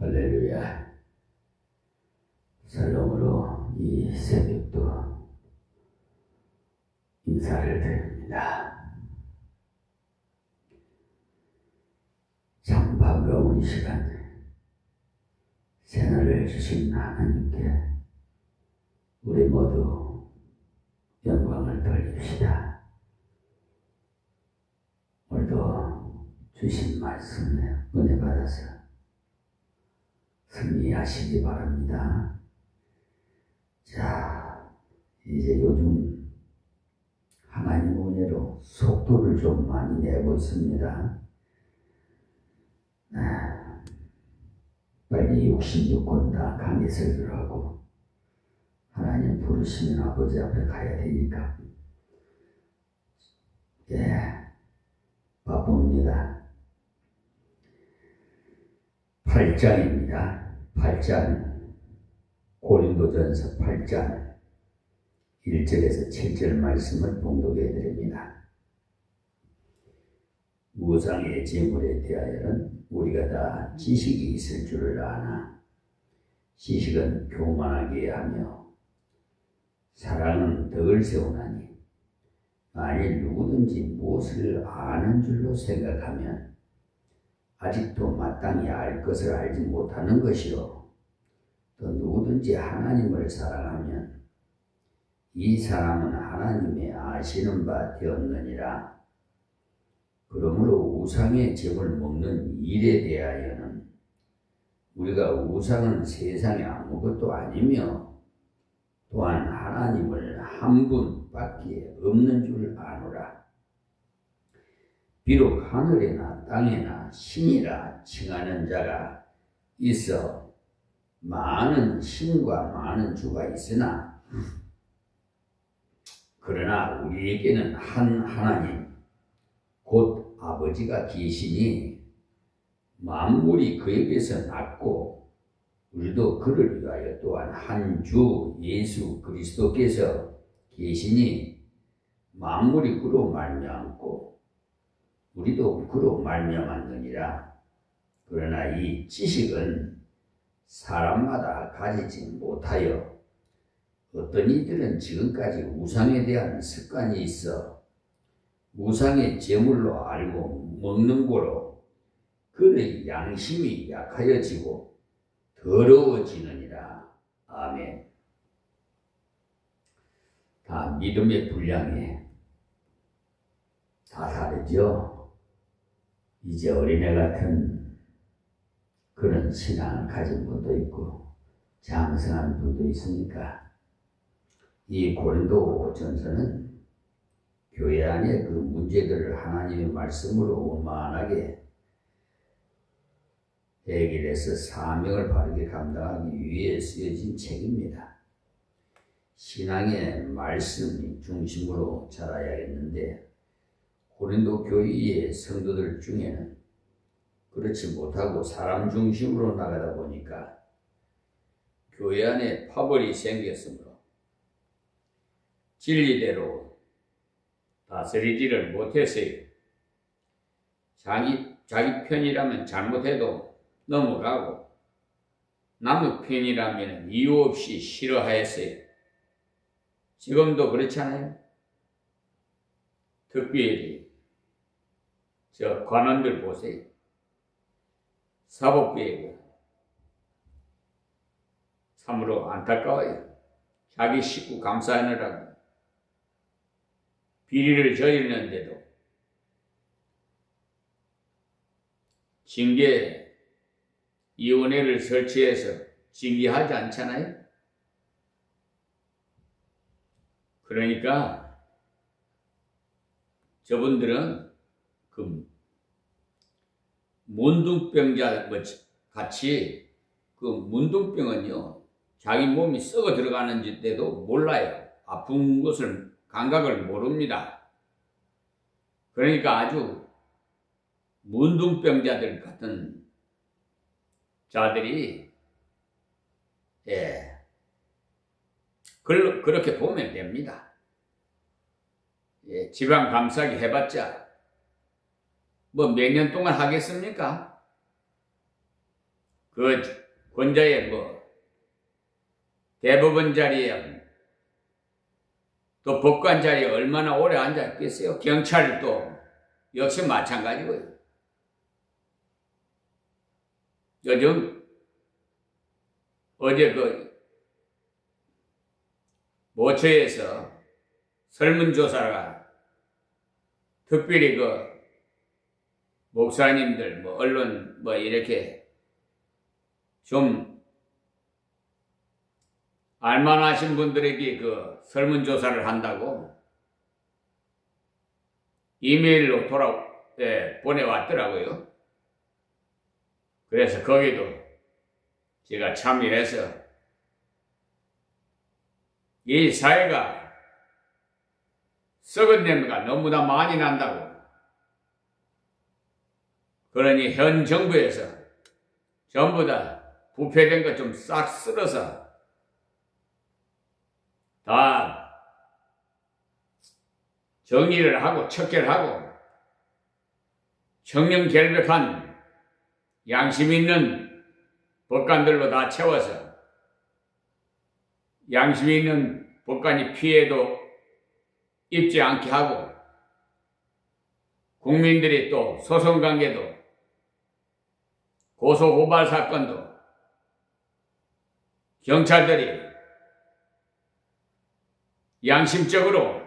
할렐루야. 살롬으로 이 새벽도 인사를 드립니다. 참 반가운 시간, 새날을 주신 하나님께 우리 모두 영광을 돌립시다. 오늘도 주신 말씀에 은혜 받아서 승리하시기 바랍니다. 자, 이제 요즘 하나님 은혜로 속도를 좀 많이 내고 있습니다. 빨리 66권 다 강의 설교를 하고 하나님 부르시면 아버지 앞에 가야 되니까 바쁩니다. 8장입니다. 8장, 고린도전서 8장 1절에서 7절 말씀을 봉독해 드립니다. 우상의 제물에 대하여는 우리가 다 지식이 있을 줄을 아나 지식은 교만하게 하며 사랑은 덕을 세우나니 만일 누구든지 무엇을 아는 줄로 생각하면 아직도 마땅히 알 것을 알지 못하는 것이요, 또 누구든지 하나님을 사랑하면 이 사람은 하나님의 아시는 바 되었느니라. 그러므로 우상의 제물 먹는 일에 대하여는 우리가 우상은 세상에 아무것도 아니며 또한 하나님을 한 분밖에 없는 줄 아노라. 비록 하늘에나 땅에나 신이라 칭하는 자가 있어 많은 신과 많은 주가 있으나 그러나 우리에게는 한 하나님 곧 아버지가 계시니 만물이 그에게서 났고 우리도 그를 위하여 또한 한 주 예수 그리스도께서 계시니 만물이 그로 말미암고 우리도 그로 말미암았느니라. 그러나 이 지식은 사람마다 가지지 못하여 어떤 이들은 지금까지 우상에 대한 습관이 있어 우상의 제물로 알고 먹는 고로 그의 양심이 약하여지고 더러워지느니라. 아멘. 다 믿음의 분량에 다 다르죠. 이제 어린애 같은 그런 신앙을 가진 분도 있고 장성한 분도 있으니까 이 고린도 전서는 교회 안에 그 문제들을 하나님의 말씀으로 원만하게 해결해서 사명을 바르게 감당하기 위해 쓰여진 책입니다. 신앙의 말씀이 중심으로 자라야겠는데 고린도 교회의 성도들 중에는 그렇지 못하고 사람 중심으로 나가다 보니까 교회 안에 파벌이 생겼으므로 진리대로 다스리지를 못했어요. 자기 편이라면 잘못해도 넘어가고 남의 편이라면 이유 없이 싫어하였어요. 지금도 그렇잖아요. 특별히 저 관원들 보세요. 사법부에 참으로 안타까워요. 자기 식구 감싸느라고 비리를 저지르는데도 징계위원회를 설치해서 징계하지 않잖아요. 그러니까 저분들은 그 문둥병자 같이 그 문둥병은요 자기 몸이 썩어 들어가는지 때도 몰라요. 아픈 것을 감각을 모릅니다. 그러니까 아주 문둥병자들 같은 자들이 그렇게 보면 됩니다. 지방 감싸기 해봤자 뭐 몇 년 동안 하겠습니까? 그 권자의 대법원 자리에 또 법관 자리에 얼마나 오래 앉아있겠어요? 경찰도 역시 마찬가지고요. 요즘 어제 모처에서 설문조사가 특별히 목사님들 언론 이렇게 좀 알만하신 분들에게 설문조사를 한다고 이메일로 보내왔더라고요. 그래서 거기도 제가 참여해서 이 사회가 썩은 냄새가 너무나 많이 난다고, 그러니 현 정부에서 전부 다 부패된 것 좀 싹 쓸어서 다 정리를 하고 척결하고 청렴결백한 양심 있는 법관들로 다 채워서 양심 있는 법관이 피해도 입지 않게 하고 국민들이 또 소송관계도 고소고발 사건도 경찰들이 양심적으로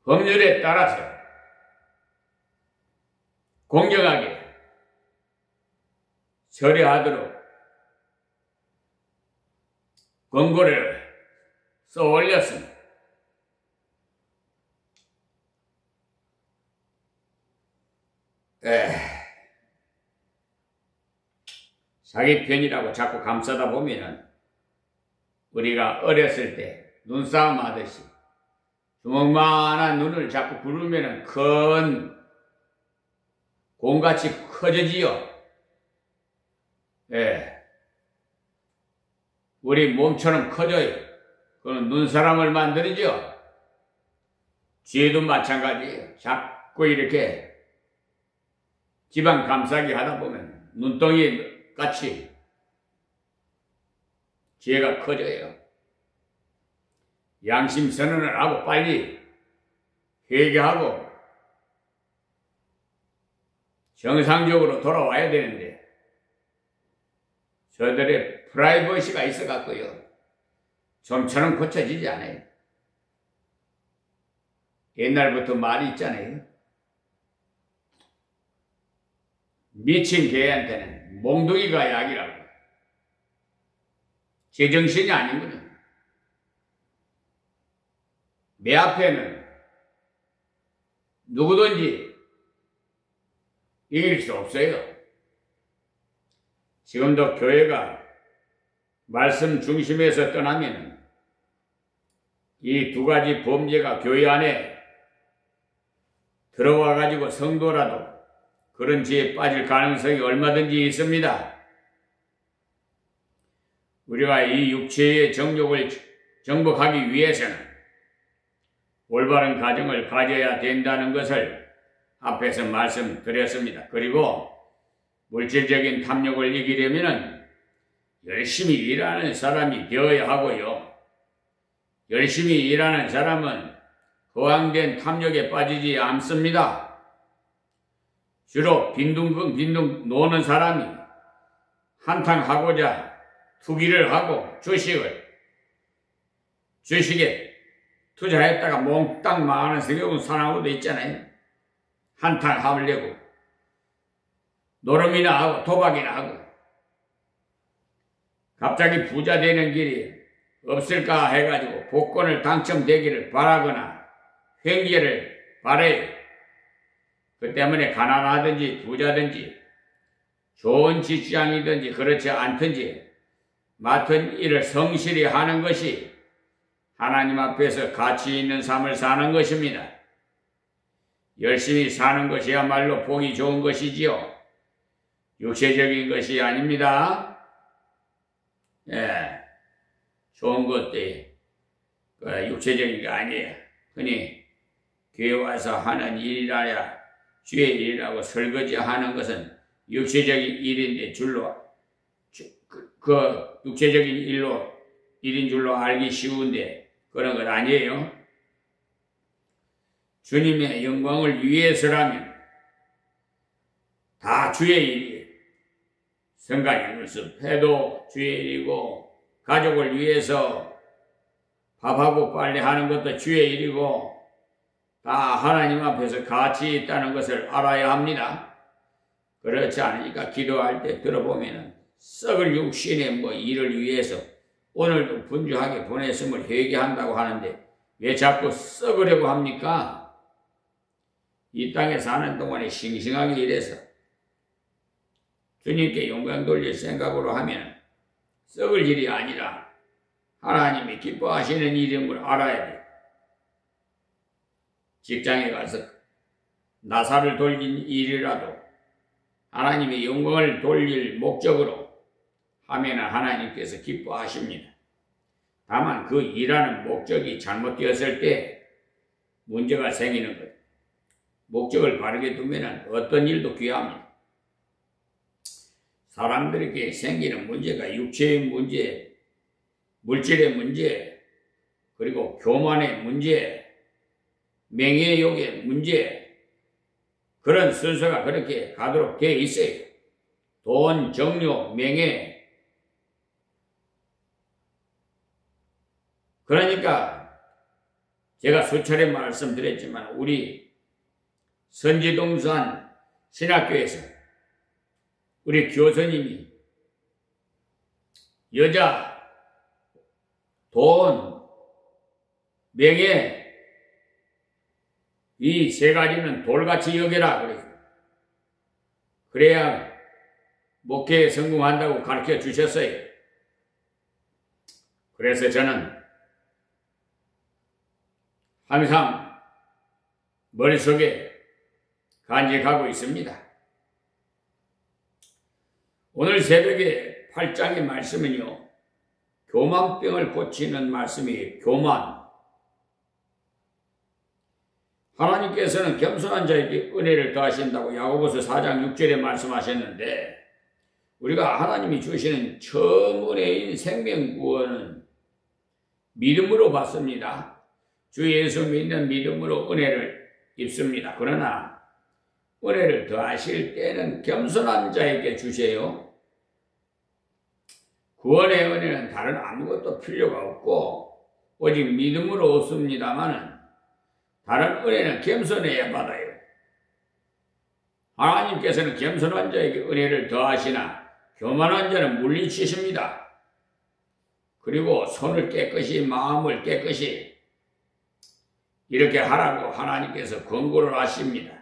법률에 따라서 공정하게 처리하도록 권고를 써 올렸습니다. 자기 편이라고 자꾸 감싸다 보면은 우리가 어렸을 때 눈싸움 하듯이 주먹만한 눈을 자꾸 부르면은 큰 공같이 커져지요. 우리 몸처럼 커져요. 그건 눈사람을 만들죠. 쥐도 마찬가지예요. 자꾸 이렇게 지방 감싸기 하다 보면 눈덩이 같이 죄가 커져요. 양심 선언을 하고 빨리 회개하고 정상적으로 돌아와야 되는데 저들의 프라이버시가 있어갖고요, 좀처럼 고쳐지지 않아요. 옛날부터 말이 있잖아요. 미친 개한테는 몽둥이가 약이라고. 제정신이 아니거든. 내 앞에는 누구든지 이길 수 없어요. 지금도 교회가 말씀 중심에서 떠나면 이 두 가지 범죄가 교회 안에 들어와 가지고 성도라도 그런 죄에 빠질 가능성이 얼마든지 있습니다. 우리가 이 육체의 정욕을 정복하기 위해서는 올바른 가정을 가져야 된다는 것을 앞에서 말씀드렸습니다. 그리고 물질적인 탐욕을 이기려면 열심히 일하는 사람이 되어야 하고요. 열심히 일하는 사람은 허황된 탐욕에 빠지지 않습니다. 주로 빈둥 노는 사람이 한탕하고자 투기를 하고 주식에 투자했다가 몽땅 망하는 경우는 사나우도 있잖아요. 한탕하려고 노름이나 하고 도박이나 하고 갑자기 부자 되는 길이 없을까 해가지고 복권을 당첨되기를 바라거나 횡재를 바라요. 그 때문에 가난하든지 부자든지 좋은 직장이든지 그렇지 않든지 맡은 일을 성실히 하는 것이 하나님 앞에서 가치 있는 삶을 사는 것입니다. 열심히 사는 것이야말로 보기 좋은 것이지요. 육체적인 것이 아닙니다. 좋은 것도 육체적인 게 아니에요. 그니 교회 와서 하는 일이라야 주의 일이라고 설거지 하는 것은 육체적인 일인데 그 육체적인 일인 줄로 알기 쉬운데 그런 것 아니에요. 주님의 영광을 위해서라면 다 주의 일이에요. 성간 연습해도 주의 일이고, 가족을 위해서 밥하고 빨래 하는 것도 주의 일이고, 다 하나님 앞에서 같이 있다는 것을 알아야 합니다. 그렇지 않으니까 기도할 때 들어보면은 썩을 육신의 일을 위해서 오늘도 분주하게 보냈음을 회개한다고 하는데 왜 자꾸 썩으려고 합니까? 이 땅에 사는 동안에 싱싱하게 일해서 주님께 영광 돌릴 생각으로 하면 썩을 일이 아니라 하나님이 기뻐하시는 일인 걸 알아야 돼. 직장에 가서 나사를 돌린 일이라도 하나님의 영광을 돌릴 목적으로 하면 하나님께서 기뻐하십니다. 다만 그 일하는 목적이 잘못되었을 때 문제가 생기는 것. 목적을 바르게 두면 어떤 일도 귀합니다. 사람들에게 생기는 문제가 육체의 문제, 물질의 문제, 그리고 교만의 문제, 명예욕의 문제, 그런 순서가 그렇게 가도록 되어 있어요. 돈, 정료, 명예. 그러니까 제가 수차례 말씀드렸지만 우리 선지동산 신학교에서 우리 교수님이 여자, 돈, 명예 이 세 가지는 돌같이 여겨라 그래서 그래야 목회에 성공한다고 가르쳐 주셨어요. 그래서 저는 항상 머릿속에 간직하고 있습니다. 오늘 새벽에 8장의 말씀은요, 교만병을 고치는 말씀이에요. 교만. 하나님께서는 겸손한 자에게 은혜를 더하신다고 야고보서 4장 6절에 말씀하셨는데 우리가 하나님이 주시는 처음 은혜인 생명구원은 믿음으로 받습니다. 주 예수 믿는 믿음으로 은혜를 입습니다. 그러나 은혜를 더하실 때는 겸손한 자에게 주세요. 구원의 은혜는 다른 아무것도 필요가 없고 오직 믿음으로 얻습니다만 다른 은혜는 겸손해야 받아요. 하나님께서는 겸손한 자에게 은혜를 더하시나 교만한 자는 물리치십니다. 그리고 손을 깨끗이 마음을 깨끗이 이렇게 하라고 하나님께서 권고를 하십니다.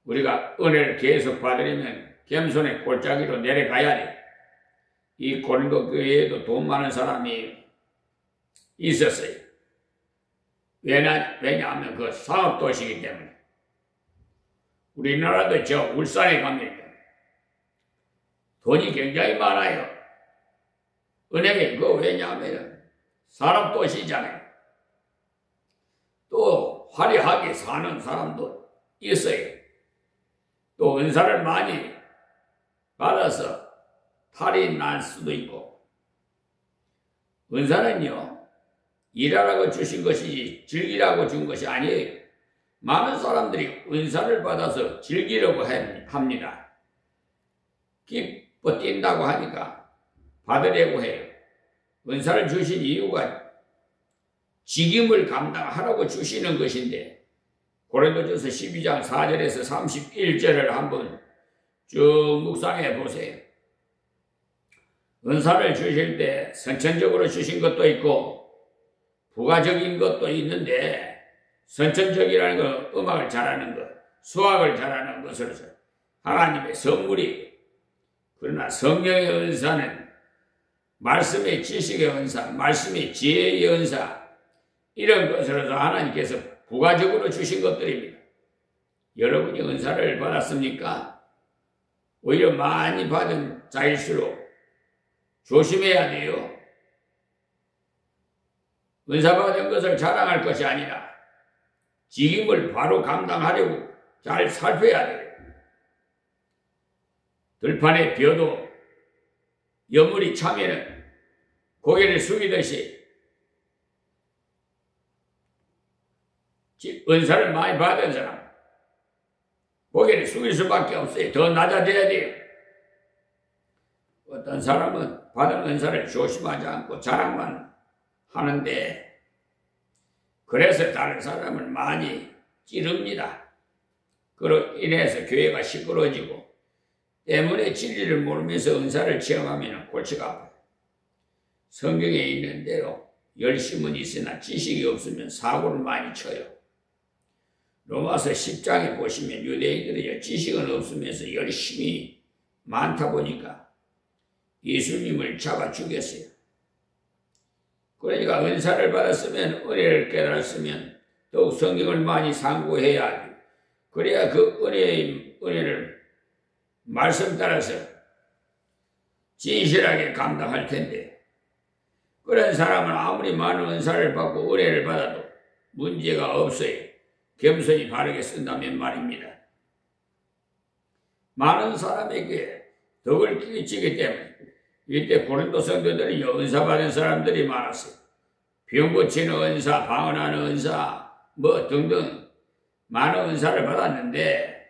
우리가 은혜를 계속 받으려면 겸손의 골짜기로 내려가야 돼. 이 고린도 교회에도 돈 많은 사람이 있었어요. 왜냐하면 그 사업도시이기 때문에. 우리나라도 저 울산에 가면 돈이 굉장히 많아요. 은행에 그거 왜냐하면 산업도시잖아요. 또 화려하게 사는 사람도 있어요. 또 은사를 많이 받아서 탈이 날 수도 있고. 은사는요, 일하라고 주신 것이지 즐기라고 준 것이 아니에요. 많은 사람들이 은사를 받아서 즐기려고 합니다. 기뻐 뛴다고 하니까 받으려고 해요. 은사를 주신 이유가 직임을 감당하라고 주시는 것인데 고린도전서 12장 4절에서 31절을 한번 쭉 묵상해 보세요. 은사를 주실 때 선천적으로 주신 것도 있고 부가적인 것도 있는데 선천적이라는 건 음악을 잘하는 것, 수학을 잘하는 것으로서 하나님의 선물이. 그러나 성령의 은사는 말씀의 지식의 은사, 말씀의 지혜의 은사, 이런 것으로서 하나님께서 부가적으로 주신 것들입니다. 여러분이 은사를 받았습니까? 오히려 많이 받은 자일수록 조심해야 돼요. 은사 받은 것을 자랑할 것이 아니라 직임을 바로 감당하려고 잘 살펴야 돼요. 들판에 비어도 여물이 차면은 고개를 숙이듯이 은사를 많이 받은 사람 고개를 숙일 수밖에 없어요. 더 낮아져야 돼요. 어떤 사람은 받은 은사를 조심하지 않고 자랑만 하는데 그래서 다른 사람을 많이 찌릅니다. 그로 인해서 교회가 시끄러워지고 때문에 진리를 모르면서 은사를 체험하면 골치가 아파요. 성경에 있는 대로 열심은 있으나 지식이 없으면 사고를 많이 쳐요. 로마서 10장에 보시면 유대인들이 지식은 없으면서 열심히 많다 보니까 예수님을 잡아 죽였어요. 그러니까 은사를 받았으면 은혜를 깨달았으면 더욱 성경을 많이 상고해야 하죠. 그래야 그 은혜를 말씀 따라서 진실하게 감당할 텐데 그런 사람은 아무리 많은 은사를 받고 은혜를 받아도 문제가 없어요. 겸손히 바르게 쓴다면 말입니다. 많은 사람에게 덕을 끼치기 때문에 이때 고린도 성도들이 은사 받은 사람들이 많았어요. 병 고치는 은사, 방언하는 은사 뭐 등등 많은 은사를 받았는데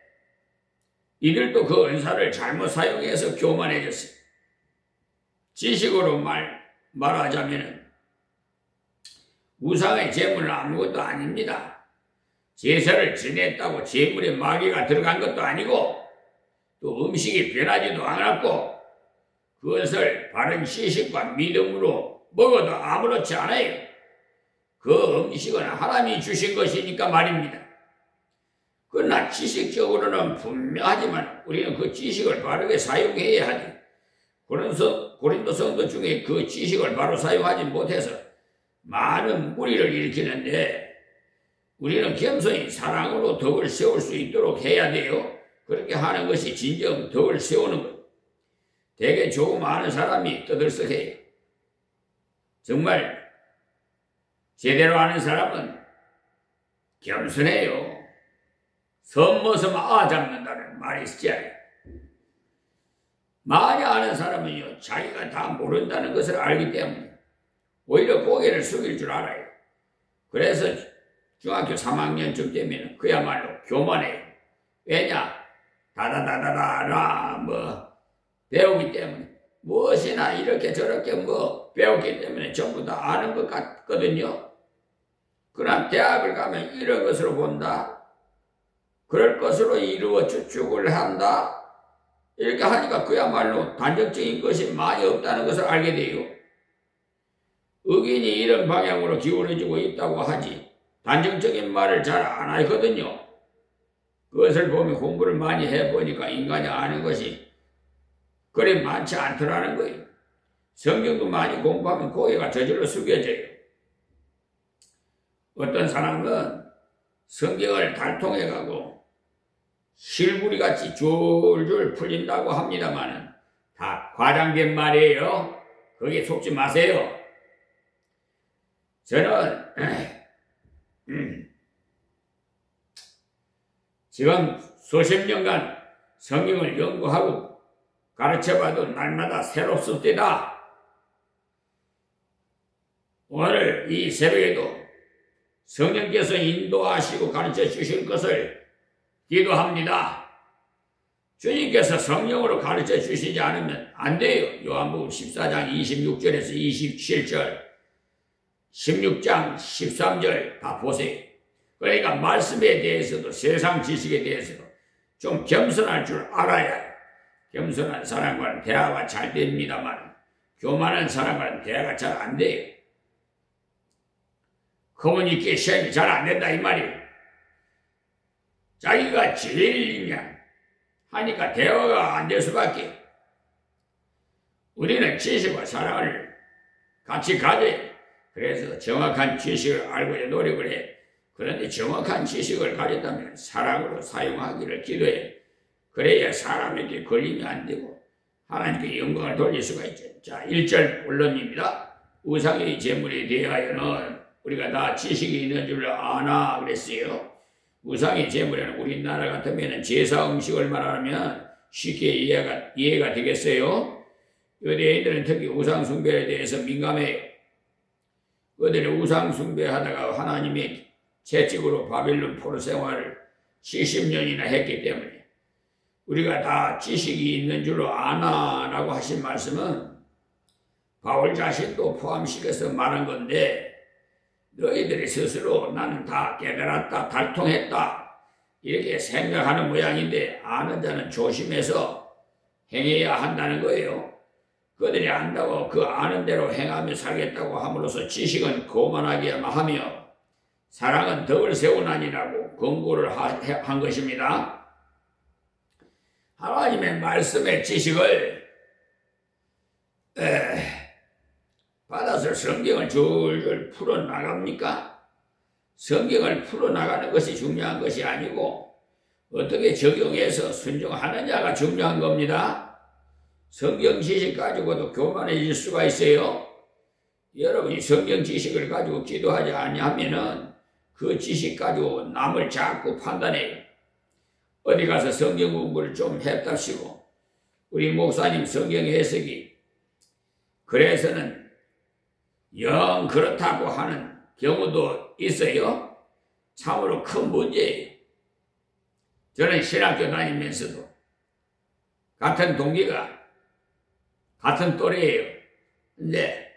이들도 그 은사를 잘못 사용해서 교만해졌어요. 지식으로 말하자면 우상의 제물은 아무것도 아닙니다. 제사를 지냈다고 제물에 마귀가 들어간 것도 아니고 또 음식이 변하지도 않았고 그것을 바른 지식과 믿음으로 먹어도 아무렇지 않아요. 그 음식은 하나님이 주신 것이니까 말입니다. 그러나 지식적으로는 분명하지만 우리는 그 지식을 바르게 사용해야 하지. 고린도 성도 중에 그 지식을 바로 사용하지 못해서 많은 무리를 일으키는데 우리는 겸손히 사랑으로 덕을 세울 수 있도록 해야 돼요. 그렇게 하는 것이 진정 덕을 세우는 것. 되게 조금 아는 사람이 떠들썩해요. 정말 제대로 아는 사람은 겸손해요. 섬머서 잡는다는 말이 있잖아요. 많이 아는 사람은요, 자기가 다 모른다는 것을 알기 때문에 오히려 고개를 숙일 줄 알아요. 그래서 중학교 3학년쯤 되면 그야말로 교만해요. 왜냐? 다다다다다라 배우기 때문에 무엇이나 이렇게 저렇게 배웠기 때문에 전부 다 아는 것 같거든요. 그러나 대학을 가면 이런 것으로 본다. 그럴 것으로 이루어 추측을 한다. 이렇게 하니까 그야말로 단정적인 것이 많이 없다는 것을 알게 돼요. 의견이 이런 방향으로 기울어지고 있다고 하지 단정적인 말을 잘 안 하거든요. 그것을 보면 공부를 많이 해보니까 인간이 아는 것이 그리 많지 않더라는 거예요. 성경도 많이 공부하면 고개가 저절로 숙여져요. 어떤 사람은 성경을 달통해가고 실부리같이 줄줄 풀린다고 합니다만 다 과장된 말이에요. 거기에 속지 마세요. 저는 지금 수십 년간 성경을 연구하고 가르쳐봐도 날마다 새롭습니다. 오늘 이 새벽에도 성령께서 인도하시고 가르쳐 주실 것을 기도합니다. 주님께서 성령으로 가르쳐 주시지 않으면 안 돼요. 요한복음 14장 26절에서 27절, 16장 13절 다 보세요. 그러니까 말씀에 대해서도 세상 지식에 대해서도 좀 겸손할 줄 알아야 해요. 겸손한 사람과는 대화가 잘 됩니다만 교만한 사람과는 대화가 잘 안 돼요. 커뮤니케이션이 잘 안 된다 이 말이에요. 자기가 제일이냐 하니까 대화가 안 될 수밖에. 우리는 지식과 사랑을 같이 가져야 돼. 그래서 정확한 지식을 알고자 노력을 해. 그런데 정확한 지식을 가졌다면 사랑으로 사용하기를 기도해. 그래야 사람에게 걸림이 안 되고 하나님께 영광을 돌릴 수가 있죠. 자, 1절 본론입니다. 우상의 제물에 대하여는 우리가 다 지식이 있는 줄 아나 그랬어요. 우상의 제물에는 우리나라 같으면 제사 음식을 말하면 쉽게 이해가 되겠어요? 유대인들은 특히 우상숭배에 대해서 민감해요. 그들이 우상숭배하다가 하나님의 채찍으로 바빌론 포로 생활을 70년이나 했기 때문에 우리가 다 지식이 있는 줄로 아나라고 하신 말씀은 바울 자신도 포함시켜서 말한 건데, 너희들이 스스로 나는 다 깨달았다, 달통했다 이렇게 생각하는 모양인데, 아는 자는 조심해서 행해야 한다는 거예요. 그들이 안다고 그 아는 대로 행하며 살겠다고 함으로써 지식은 거만하게만 하며 사랑은 덕을 세우나니라고 권고를 한 것입니다. 하나님의 말씀의 지식을 받아서 성경을 줄줄 풀어나갑니까? 성경을 풀어나가는 것이 중요한 것이 아니고 어떻게 적용해서 순종하느냐가 중요한 겁니다. 성경 지식 가지고도 교만해질 수가 있어요. 여러분이 성경 지식을 가지고 기도하지 아니하면은 그 지식 가지고 남을 자꾸 판단해요. 어디 가서 성경 공부를 좀 했답시고 우리 목사님 성경 해석이 그래서는 영 그렇다고 하는 경우도 있어요. 참으로 큰 문제예요. 저는 신학교 다니면서도 같은 동기가 같은 또래예요. 근데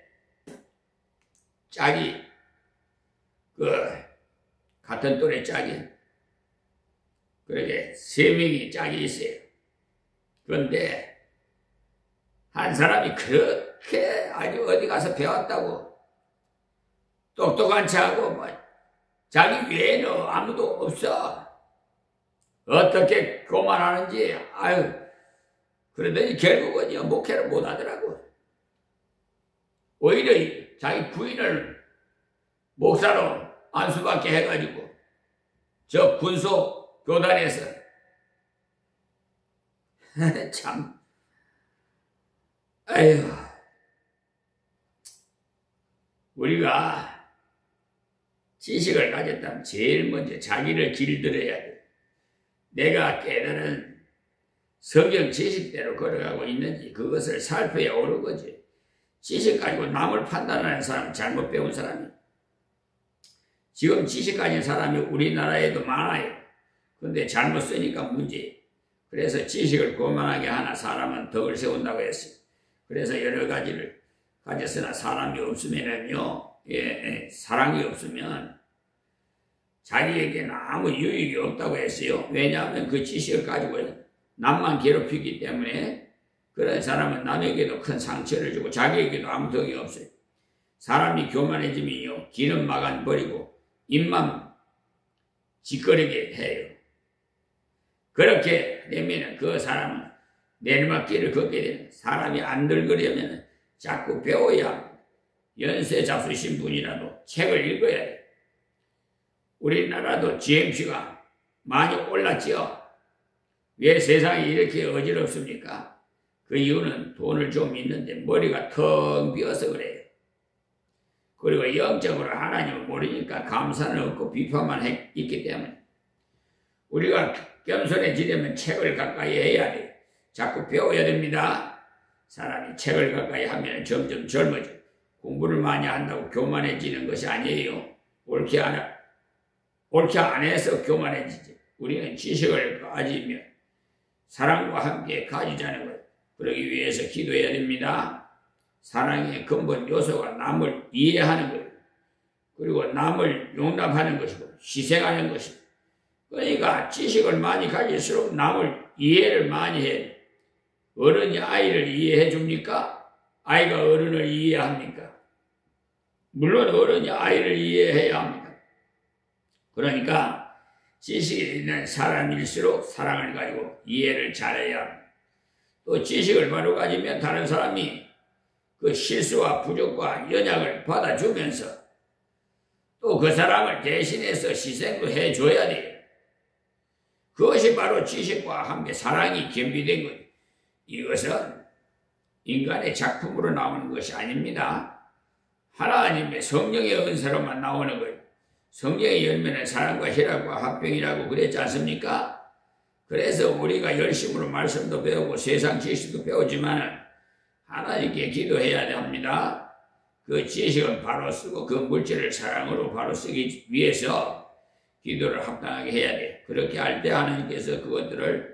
짝이 같은 또래 짝이 그렇게 3명이 짝이 있어요. 그런데 한 사람이 그렇게 아주 어디 가서 배웠다고 똑똑한 척하고 뭐 자기 외에는 아무도 없어. 어떻게 교만하는지 그러더니 결국은 목회를 못 하더라고. 오히려 자기 부인을 목사로 안수받게 해가지고 저 군소 교단에서 참 우리가 지식을 가졌다면 제일 먼저 자기를 길들여야 돼. 내가 깨달은 성경 지식대로 걸어가고 있는지 그것을 살펴야 옳은 거지. 지식 가지고 남을 판단하는 사람은 잘못 배운 사람이. 지금 지식 가진 사람이 우리나라에도 많아요. 근데 잘못 쓰니까 문제. 그래서 지식을 고만하게 하나 사람은 덕을 세운다고 했어요. 그래서 여러 가지를 가졌으나 사람이 없으면은요, 사랑이 없으면 자기에게는 아무 유익이 없다고 했어요. 왜냐하면 그 지식을 가지고 남만 괴롭히기 때문에 그런 사람은 남에게도 큰 상처를 주고 자기에게도 아무 덕이 없어요. 사람이 교만해지면요, 귀는 막아 버리고 입만 짓거리게 해요. 그렇게 되면 그 사람은 내리막길을 걷게 되는 사람이 안 늙으려면 자꾸 배워야 합니다. 연세 잡수신 분이라도 책을 읽어야 해요. 우리나라도 GMC가 많이 올랐죠. 왜 세상이 이렇게 어지럽습니까? 그 이유는 돈을 좀 있는데 머리가 텅 비어서 그래요. 그리고 영적으로 하나님을 모르니까 감사는 없고 비판만 있기 때문에 우리가 겸손해지려면 책을 가까이 해야 돼요. 자꾸 배워야 됩니다. 사람이 책을 가까이 하면 점점 젊어져. 공부를 많이 한다고 교만해지는 것이 아니에요. 옳게 안 해서 교만해지지. 우리는 지식을 가지며 사랑과 함께 가지자는 것. 그러기 위해서 기도해야 됩니다. 사랑의 근본 요소가 남을 이해하는 거예요. 그리고 남을 용납하는 것이고 희생하는 것이고. 그러니까 지식을 많이 가질수록 남을 이해를 많이 해야 돼요. 어른이 아이를 이해해 줍니까? 아이가 어른을 이해합니까? 물론 어른이 아이를 이해해야 합니다. 그러니까 지식이 있는 사람일수록 사랑을 가지고 이해를 잘해야 합니다. 또 지식을 바로 가지면 다른 사람이 그 실수와 부족과 연약을 받아주면서 또 그 사람을 대신해서 희생도 해줘야 돼요. 그것이 바로 지식과 함께 사랑이 겸비된 거예요. 이것은 인간의 작품으로 나오는 것이 아닙니다. 하나님의 성령의 은사로만 나오는 거예요. 성경의 열매는 사랑과 희락과 화평이라고 그랬지 않습니까? 그래서 우리가 열심으로 말씀도 배우고 세상 지식도 배우지만 하나님께 기도해야 합니다. 그 지식을 바로 쓰고 그 물질을 사랑으로 바로 쓰기 위해서 기도를 합당하게 해야 돼. 그렇게 할 때 하나님께서 그것들을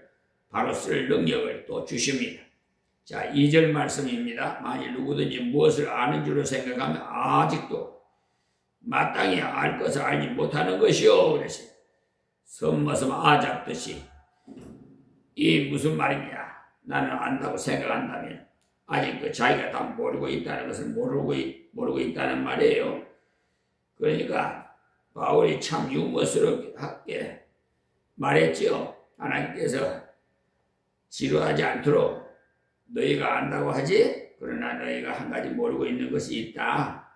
바로 쓸 능력을 또 주십니다. 자, 2절 말씀입니다. 만일 누구든지 무엇을 아는 줄로 생각하면 아직도 마땅히 알 것을 알지 못하는 것이요. 그랬어요. 섬머섬 아 잡듯이. 이 무슨 말이냐. 나는 안다고 생각한다면 아직 그 자기가 다 모르고 있다는 것을 모르고 있다는 말이에요. 그러니까 바울이 참 유머스럽게 말했지요. 하나님께서 지루하지 않도록 너희가 안다고 하지? 그러나 너희가 한 가지 모르고 있는 것이 있다.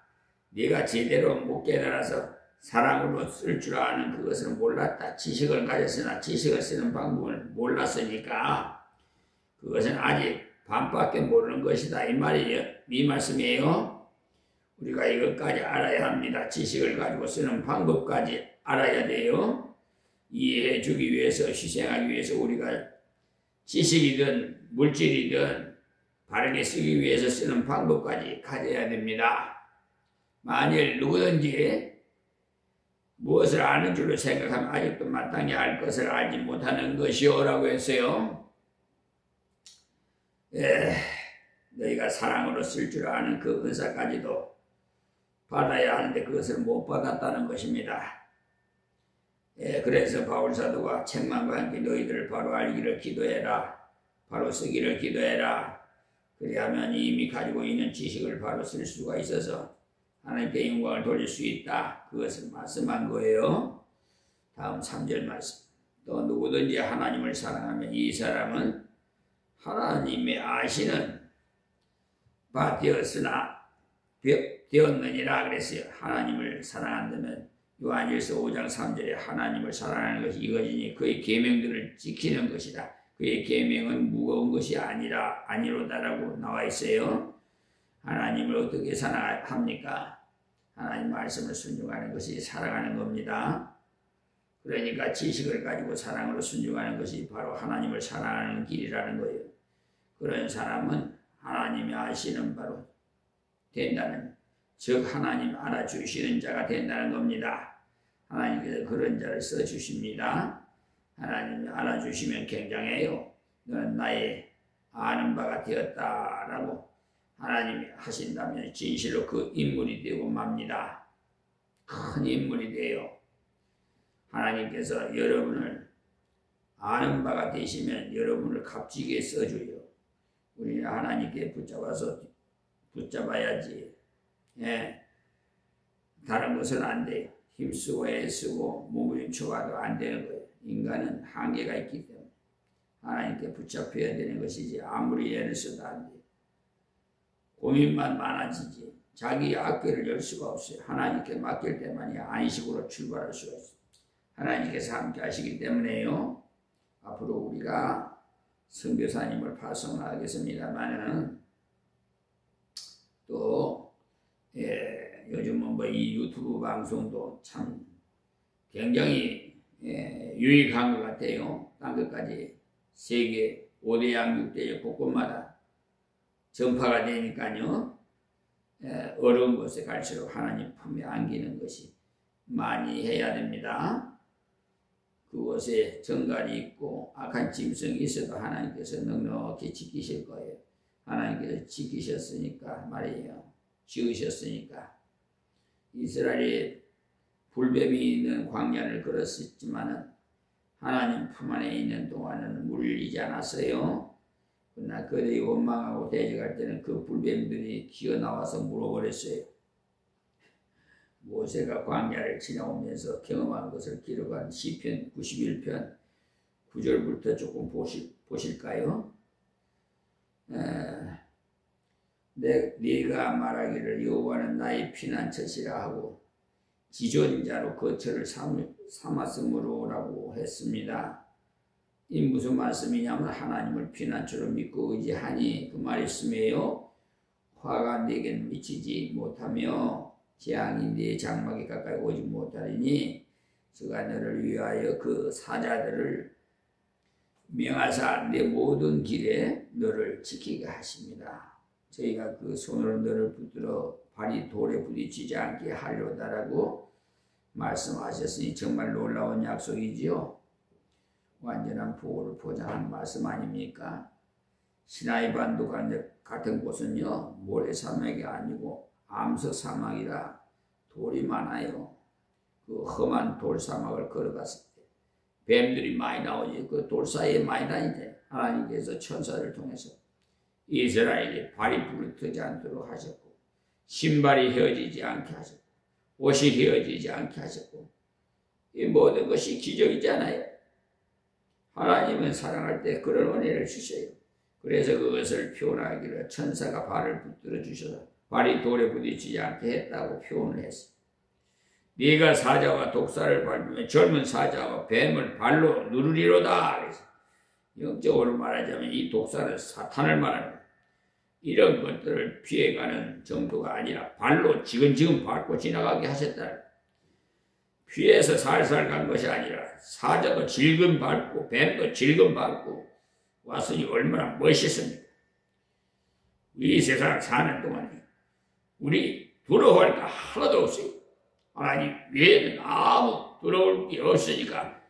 네가 제대로 못 깨달아서 사랑으로 쓸 줄 아는 그것을 몰랐다. 지식을 가졌으나 지식을 쓰는 방법을 몰랐으니까 그것은 아직 반밖에 모르는 것이다. 이 말이에요. 이 말씀이에요. 우리가 이것까지 알아야 합니다. 지식을 가지고 쓰는 방법까지 알아야 돼요. 이해해 주기 위해서, 희생하기 위해서 우리가 지식이든 물질이든 바르게 쓰기 위해서 쓰는 방법까지 가져야 됩니다. 만일 누구든지 무엇을 아는 줄로 생각하면 아직도 마땅히 알 것을 알지 못하는 것이요 라고 했어요. 너희가 사랑으로 쓸 줄 아는 그 은사까지도 받아야 하는데 그것을 못 받았다는 것입니다. 그래서 바울사도가 책망과 함께 너희들을 바로 알기를 기도해라. 바로 쓰기를 기도해라. 그리하면 이미 가지고 있는 지식을 바로 쓸 수가 있어서 하나님께 영광을 돌릴 수 있다. 그것을 말씀한 거예요. 다음 3절 말씀. 또 누구든지 하나님을 사랑하면 이 사람은 하나님의 아시는 바 되었느니라 그랬어요. 하나님을 사랑한다면 요한일서 5장 3절에 하나님을 사랑하는 것이 이것이니 그의 계명들을 지키는 것이다. 그의 계명은 무거운 것이 아니로다라고 나와 있어요. 하나님을 어떻게 사랑합니까? 하나님 말씀을 순종하는 것이 사랑하는 겁니다. 그러니까 지식을 가지고 사랑으로 순종하는 것이 바로 하나님을 사랑하는 길이라는 거예요. 그런 사람은 하나님이 아시는 바로 된다는, 즉 하나님 알아주시는 자가 된다는 겁니다. 하나님께서 그런 자를 써주십니다. 하나님이 알아주시면 굉장해요. 너는 나의 아는 바가 되었다라고 하나님이 하신다면 진실로 그 인물이 되고 맙니다. 큰 인물이 돼요. 하나님께서 여러분을 아는 바가 되시면 여러분을 값지게 써줘요. 우리는 하나님께 붙잡아야지. 다른 것은 안 돼요. 힘쓰고 애쓰고 몸부림쳐봐도 안 되는 거예요. 인간은 한계가 있기 때문에 하나님께 붙잡혀야 되는 것이지 아무리 애를 써도 안 돼요. 고민만 많아지지 자기 악기를 열 수가 없어요. 하나님께 맡길 때만이 안식으로 출발할 수가 있어요. 하나님께서 함께 하시기 때문에요. 앞으로 우리가 선교사님을 파송하겠습니다만은 또 요즘은 뭐 이 유튜브 방송도 참 굉장히 유익한 것 같아요. 딴 것까지 세계 5대 양육대 곳곳마다 전파가 되니까요. 어려운 곳에 갈수록 하나님 품에 안기는 것이 많이 해야 됩니다. 그곳에 정갈이 있고 악한 짐승이 있어도 하나님께서 넉넉히 지키실 거예요. 하나님께서 지키셨으니까 말이에요. 지으셨으니까. 이스라엘이 불뱀이 있는 광야를 걸었지만은 하나님 품 안에 있는 동안은 물리지 않았어요. 그러나 그들이 원망하고 대적할 때는 그 불뱀들이 기어나와서 물어버렸어요. 모세가 광야를 지나오면서 경험한 것을 기록한 시편 91편 9절부터 조금 보실까요? 네가 말하기를 여호와는 나의 피난처시라 하고 지존자로 거처를 삼았으므로라고 했습니다. 이 무슨 말씀이냐면 하나님을 피난처로 믿고 의지하니 그 말씀이에요. 화가 네게는 미치지 못하며 재앙이 네 장막에 가까이 오지 못하리니 그가 너를 위하여 그 사자들을 명하사 내 모든 길에 너를 지키게 하십니다. 저희가 그 손으로 너를 붙들어 발이 돌에 부딪히지 않게 하려다라고 말씀하셨으니 정말 놀라운 약속이지요. 완전한 보호를 보장하는 말씀 아닙니까? 시나이 반도 같은 곳은요, 모래사막이 아니고 암석 사막이라 돌이 많아요. 그 험한 돌사막을 걸어갔을 때 뱀들이 많이 나오지. 그 돌 사이에 많이 다니는데 하나님께서 천사를 통해서 이스라엘이 발이 부르트지 않도록 하셨고, 신발이 헤어지지 않게 하셨고, 옷이 헤어지지 않게 하셨고, 이 모든 것이 기적이잖아요. 하나님은 사랑할 때 그런 은혜를 주셔요. 그래서 그것을 표현하기를 천사가 발을 붙들어 주셔서 발이 돌에 부딪히지 않게 했다고 표현을 했어요. 네가 사자와 독사를 밟으면 젊은 사자와 뱀을 발로 누르리로다. 그래서 영적으로 말하자면 이 독사는 사탄을 말하는 거예요. 이런 것들을 피해가는 정도가 아니라 발로 지근지근 밟고 지나가게 하셨다. 피해서 살살 간 것이 아니라 사자도 질근 밟고 뱀도 질근 밟고 왔으니 얼마나 멋있습니까? 이 세상 사는 동안에 우리 두려워할 거 하나도 없어요. 하나님 외에는 아무 두려울 게 없으니까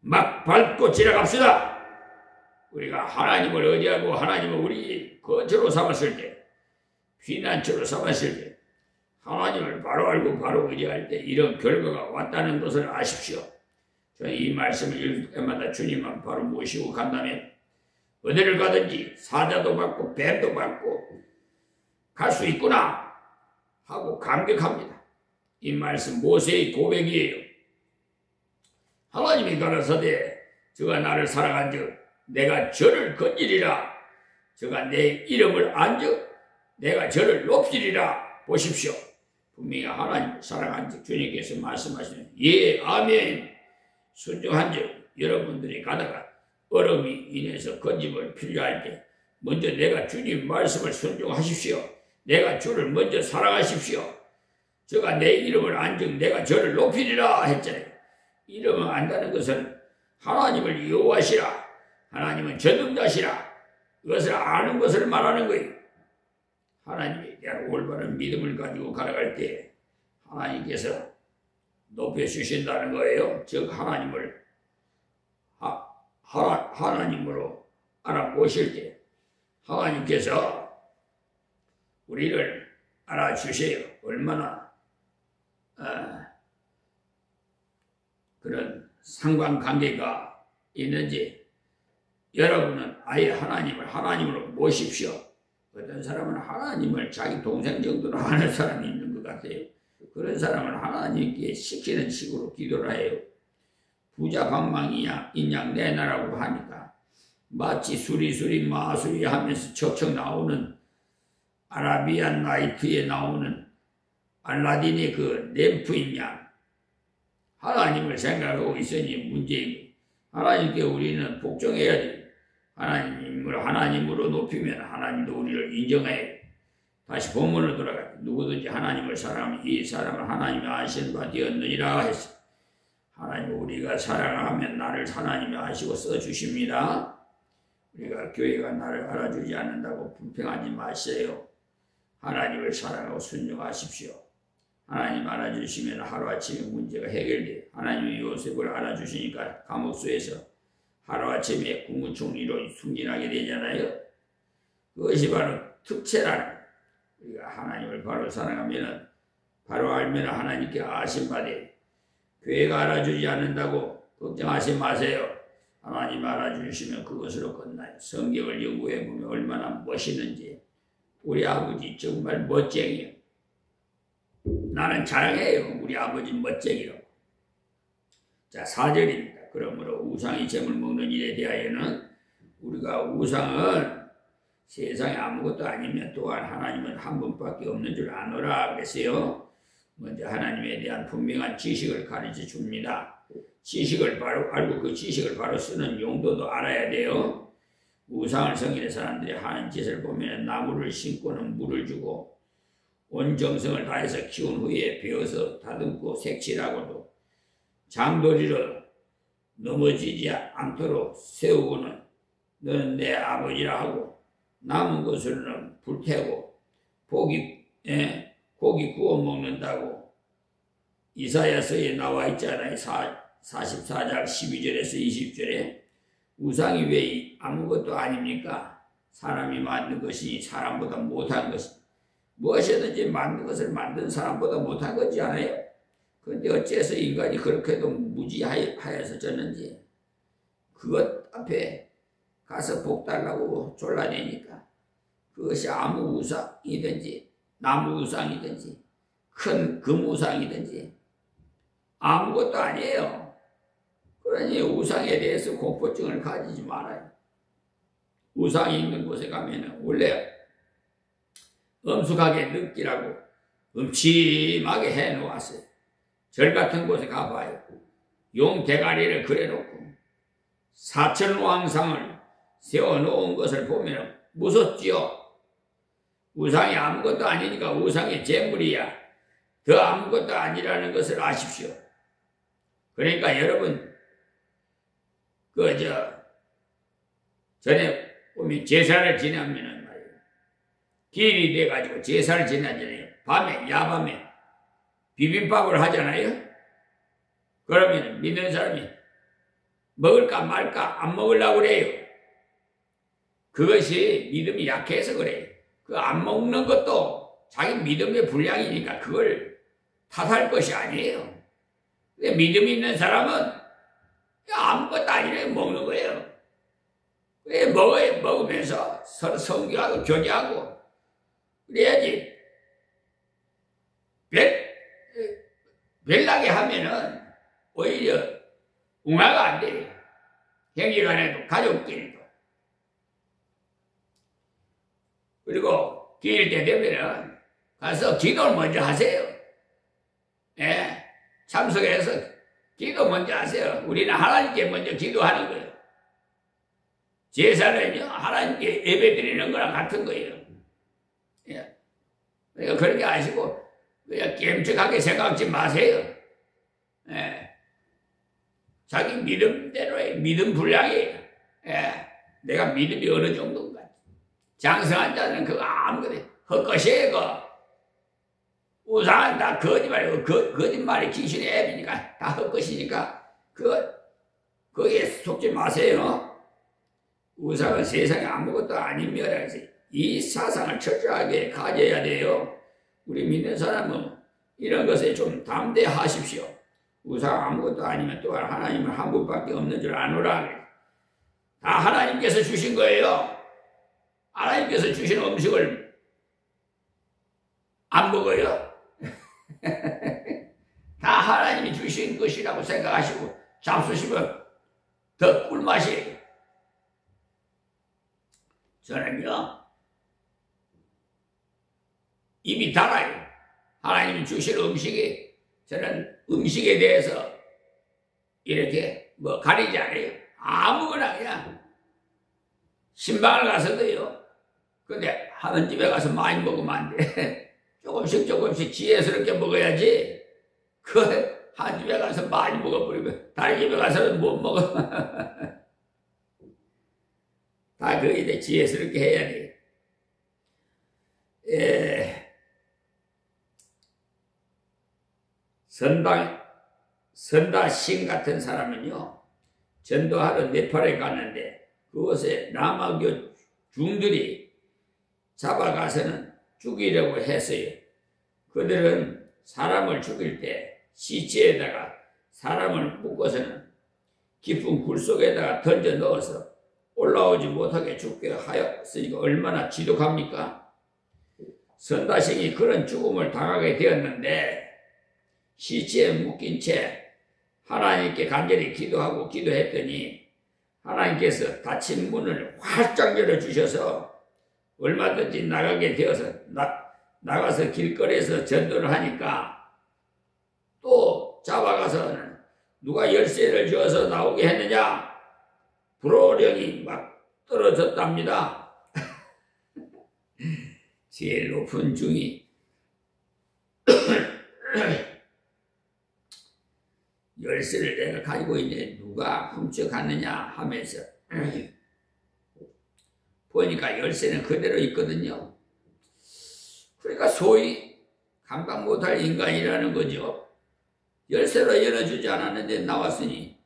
막 밟고 지나갑시다. 우리가 하나님을 의지하고 하나님을 우리 거처로 삼았을 때, 피난처로 삼았을 때, 하나님을 바로 알고 바로 의지할 때 이런 결과가 왔다는 것을 아십시오. 저는 이 말씀을 읽을 때마다 주님만 바로 모시고 간다면 어디를 가든지 사자도 받고 뱀도 받고 갈 수 있구나 하고 감격합니다. 이 말씀 모세의 고백이에요. 하나님이 가라사대 저가 나를 사랑한즉 내가 저를 건지리라. 저가 내 이름을 안즉 내가 저를 높이리라. 보십시오. 분명히 하나님을 사랑한즉 주님께서 말씀하시는 예 아멘. 순종한즉 여러분들이 가다가 얼음이 인해서 건짐을 필요할 때 먼저 내가 주님 말씀을 순종하십시오. 내가 주를 먼저 사랑하십시오. 저가 내 이름을 안즉 내가 저를 높이리라 했잖아요. 이름을 안다는 것은 하나님을 여호와시라, 하나님은 전능자시라, 그것을 아는 것을 말하는 거예요. 하나님에 대한 올바른 믿음을 가지고 걸어갈 때 하나님께서 높여주신다는 거예요. 즉 하나님을 하나님으로 알아보실 때 하나님께서 우리를 알아주세요. 얼마나 그런 상관관계가 있는지 여러분은 아예 하나님을 하나님으로 모십시오. 어떤 사람은 하나님을 자기 동생 정도로 하는 사람이 있는 것 같아요. 그런 사람은 하나님께 시키는 식으로 기도를 해요. 부자 방망이냐 인양 내놔라고 하니까 마치 수리수리 마수리 하면서 척척 나오는 아라비안 나이트에 나오는 알라딘의 그 램프인 양 하나님을 생각하고 있으니 문제이고 하나님께 우리는 복종해야 돼. 하나님을 하나님으로 높이면 하나님도 우리를 인정해요. 다시 본문으로 돌아가 누구든지 하나님을 사랑하면 이 사람은 하나님이 아시는 바 되었느니라 했어. 하나님 우리가 사랑하면 나를 하나님이 아시고 써주십니다. 우리가 교회가 나를 알아주지 않는다고 불평하지 마세요. 하나님을 사랑하고 순종하십시오. 하나님 알아주시면 하루아침에 문제가 해결돼. 하나님이 요셉을 알아주시니까 감옥소에서 하루아침에 국무총리로 승진하게 되잖아요. 그것이 바로 특채라는 거예요. 우리가 하나님을 바로 사랑하면 바로 알면 하나님께 아신 바되 교회가 알아주지 않는다고 걱정하지 마세요. 하나님 알아주시면 그것으로 끝나요. 성경을 연구해 보면 얼마나 멋있는지. 우리 아버지 정말 멋쟁이에요. 나는 자랑해요. 우리 아버지 멋쟁이라고. 자 4절입니다. 그러므로 우상이 잼을 먹는 일에 대하여는 우리가 우상은 세상에 아무것도 아니면 또한 하나님은 한 분밖에 없는 줄 아노라 그랬어요. 먼저 하나님에 대한 분명한 지식을 가르쳐 줍니다. 지식을 바로 알고 그 지식을 바로 쓰는 용도도 알아야 돼요. 우상을 섬기는 사람들이 하는 짓을 보면 나무를 심고는 물을 주고 온 정성을 다해서 키운 후에 베어서 다듬고 색칠하고도 장도리로 넘어지지 않도록 세우고는 너는 내 아버지라 하고 남은 것으로는 불태우고 고기 구워 먹는다고 이사야서에 나와 있잖아요. 44장 12절에서 20절에 우상이 왜 아무것도 아닙니까? 사람이 만든 것이 사람보다 못한 것이 무엇이든지 만든 것을 만든 사람보다 못한 거지 않아요? 그런데 어째서 인간이 그렇게도 무지하여서 졌는지 그것 앞에 가서 복 달라고 졸라대니까 그것이 아무 우상이든지 나무 우상이든지 큰 금 우상이든지 아무것도 아니에요. 그러니 우상에 대해서 공포증을 가지지 말아요. 우상이 있는 곳에 가면 원래 엄숙하게 느끼라고 음침하게 해놓았어요. 절 같은 곳에 가봐요. 용 대가리를 그려놓고 사천왕상을 세워놓은 것을 보면 무섭지요. 우상이 아무것도 아니니까 우상이 재물이야. 더 아무것도 아니라는 것을 아십시오. 그러니까 여러분 전에 보면 제사를 지내면은 말이에요. 기일이 돼가지고 제사를 지내잖아요. 밤에 야밤에 비빔밥을 하잖아요. 그러면 믿는 사람이 먹을까 말까 안 먹으려고 그래요. 그것이 믿음이 약해서 그래요. 그 안 먹는 것도 자기 믿음의 분량이니까 그걸 탓할 것이 아니에요. 근데 믿음이 있는 사람은 아무것도 아니래 먹는 거예요. 왜 먹어요? 먹으면서 서로 성교하고 교제하고 그래야지. 별나게 하면은 오히려 웅화가 안 돼요. 형제간에도 가족끼리도. 그리고 기일 때 되면은 가서 기도를 먼저 하세요. 예, 참석해서 기도 먼저 하세요. 우리는 하나님께 먼저 기도하는 거예요. 제사는요 하나님께 예배 드리는 거랑 같은 거예요. 예. 그러니까 그렇게 아시고 그냥 깸쩍하게 생각하지 마세요. 예. 자기 믿음대로의 믿음 분량이에요. 예. 내가 믿음이 어느 정도인가. 장성한 자는 그거 아무것도 헛것이에요. 그거. 우상은 다 거짓말이고 거짓말이 귀신의 앱이니까 다 헛것이니까 거기에 속지 마세요. 우상은 세상에 아무것도 아닙니다. 이 사상을 철저하게 가져야 돼요. 우리 믿는 사람은 이런 것에 좀 담대하십시오. 우상 아무것도 아니면 또한 하나님은 한 분밖에 없는 줄 아노라. 다 하나님께서 주신 거예요. 하나님께서 주신 음식을 안 먹어요. 다 하나님이 주신 것이라고 생각하시고 잡수시면 더 꿀맛이에요. 저는요 입이 달아요. 하나님이 주신 음식이 저는 음식에 대해서 이렇게 가리지 않아요. 아무거나 그냥 신방을 가서도요. 근데 하는 집에 가서 많이 먹으면 안 돼. 조금씩 지혜스럽게 먹어야지. 한 집에 가서 많이 먹어버리면 다른 집에 가서는 못 먹어. 다 그게 지혜스럽게 해야 돼. 선다신 같은 사람은요, 전도하러 네팔에 갔는데, 그곳에 라마교 중들이 잡아가서는 죽이려고 했어요. 그들은 사람을 죽일 때 시체에다가 사람을 묶어서는 깊은 굴 속에다가 던져 넣어서 올라오지 못하게 죽게 하였으니까 얼마나 지독합니까? 선다신이 그런 죽음을 당하게 되었는데 시체에 묶인 채 하나님께 간절히 기도했더니 하나님께서 닫힌 문을 활짝 열어주셔서 얼마든지 나가게 되어서 나가서 길거리에서 전도를 하니까 또 잡아가서는 누가 열쇠를 주어서 나오게 했느냐? 불호령이 막 떨어졌답니다. 제일 높은 중이 열쇠를 내가 가지고 있는데 누가 훔쳐갔느냐 하면서 보니까 열쇠는 그대로 있거든요. 그러니까 소위 감당 못할 인간이라는 거죠. 열쇠로 열어주지 않았는데 나왔으니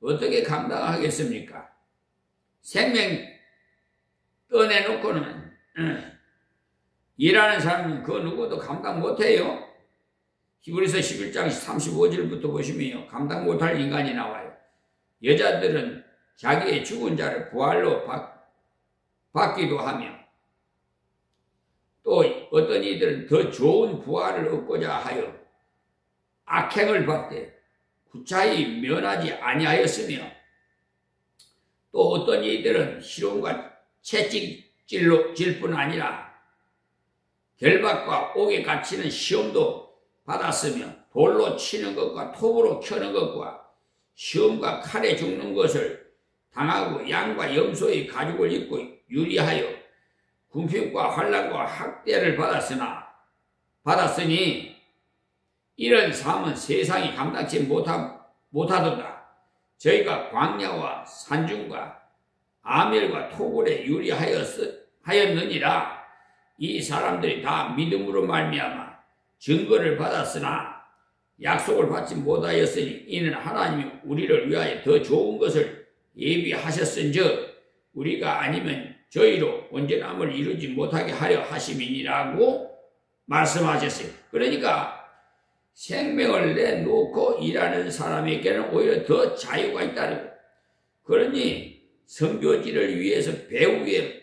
어떻게 감당하겠습니까? 생명 떠내놓고는 일하는 사람은 그 누구도 감당 못해요. 히브리서 11장 35절부터 보시면 감당 못할 인간이 나와요. 여자들은 자기의 죽은 자를 부활로 받기도 하며 또 어떤 이들은 더 좋은 부활을 얻고자 하여 악행을 받되 구차히 면하지 아니하였으며 또 어떤 이들은 희롱과 채찍질 뿐 아니라 결박과 옥에 갇히는 시험도 받았으며 돌로 치는 것과 톱으로 켜는 것과 시험과 칼에 죽는 것을 당하고 양과 염소의 가죽을 입고 유리하여 궁핍과 환난과 학대를 받았으니 이런 삶은 세상이 감당치 못하도다. 저희가 광야와 산중과 아멜과 토굴에 유리하였느니라. 이 사람들이 다 믿음으로 말미암아 증거를 받았으나 약속을 받지 못하였으니 이는 하나님이 우리를 위하여 더 좋은 것을 예비하셨은즉 우리가 아니면 저희로 온전함을 이루지 못하게 하려 하심이니라고 말씀하셨어요. 그러니까 생명을 내놓고 일하는 사람에게는 오히려 더 자유가 있다는 거예요. 그러니 선교지를 위해서 배후에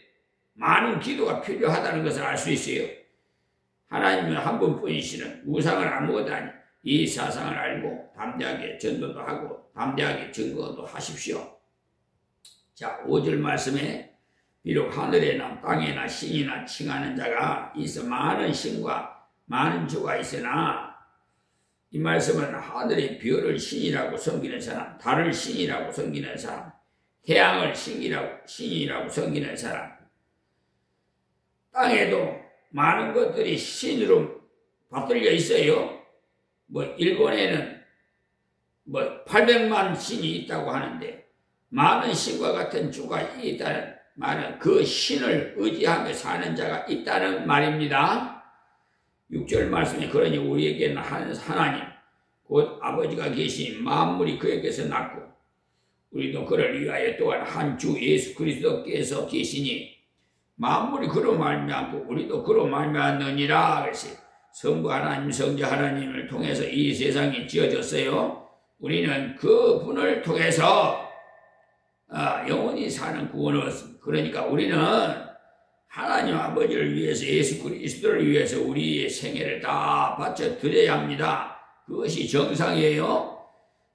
많은 기도가 필요하다는 것을 알 수 있어요. 하나님은 한 분뿐이시는 우상을 아무것도 아니 이 사상을 알고 담대하게 전도도 하고 담대하게 증거도 하십시오. 자, 5절 말씀에 비록 하늘에나 땅에나 신이나 칭하는 자가 있어 많은 신과 많은 주가 있으나 이 말씀은 하늘의 별을 신이라고 섬기는 사람, 달을 신이라고 섬기는 사람, 태양을 신이라고 섬기는 사람, 땅에도 많은 것들이 신으로 받들려 있어요. 일본에는 800만 신이 있다고 하는데 많은 신과 같은 주가 있다는 말은 그 신을 의지하며 사는 자가 있다는 말입니다. 6절 말씀에 그러니 우리에게는 하나님 곧 아버지가 계신 만물이 그에게서 났고 우리도 그를 위하여 또한 한 주 예수 그리스도께서 계시니 만물이 그로 말미암고 우리도 그로 말미암느니라. 그래서 성부 하나님 성자 하나님을 통해서 이 세상이 지어졌어요. 우리는 그 분을 통해서 영원히 사는 구원을 얻습니다. 그러니까 우리는 하나님 아버지를 위해서 예수 그리스도를 위해서 우리의 생애를 다 바쳐 드려야 합니다. 그것이 정상이에요.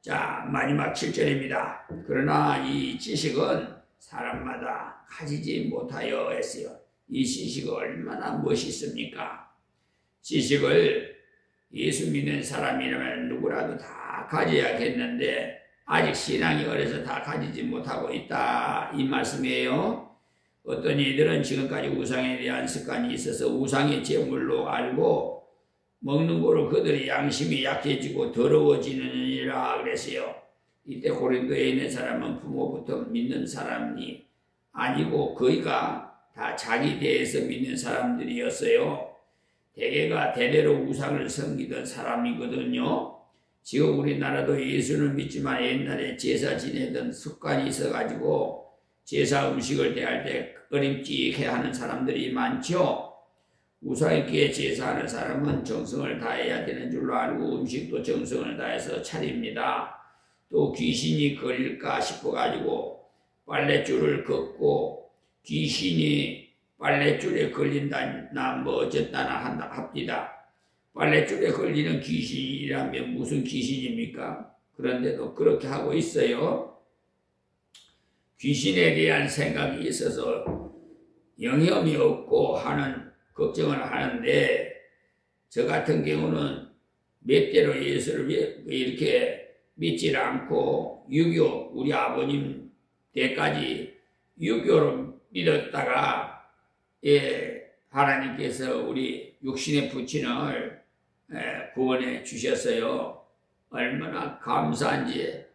자, 마지막 7절입니다. 그러나 이 지식은 사람마다 가지지 못하여 했어요. 이 지식이 얼마나 멋있습니까? 지식을 예수 믿는 사람이라면 누구라도 다 가져야겠는데 아직 신앙이 어려서 다 가지지 못하고 있다 이 말씀이에요. 어떤 이들은 지금까지 우상에 대한 습관이 있어서 우상의 제물로 알고 먹는 거로 그들의 양심이 약해지고 더러워지느니라 그랬어요. 이때 고린도에 있는 사람은 부모부터 믿는 사람이 아니고 거의가 다 자기 대해서 믿는 사람들이었어요. 대개가 대대로 우상을 섬기던 사람이거든요. 지금 우리나라도 예수는 믿지만 옛날에 제사 지내던 습관이 있어가지고 제사 음식을 대할 때 꺼림직해 하는 사람들이 많죠. 우상에게 제사하는 사람은 정성을 다해야 되는 줄로 알고 음식도 정성을 다해서 차립니다. 또 귀신이 걸릴까 싶어가지고 빨랫줄을 걷고 귀신이 빨랫줄에 걸린다나 어쨌다나 합디다. 빨랫줄에 걸리는 귀신이라면 무슨 귀신입니까? 그런데도 그렇게 하고 있어요. 귀신에 대한 생각이 있어서 영혐이 없고 하는 걱정을 하는데 저 같은 경우는 몇 대로 예수를 이렇게 믿질 않고 유교 우리 아버님 때까지 유교로 믿었다가 하나님께서 우리 육신의 부친을 구원해 주셨어요. 얼마나 감사한지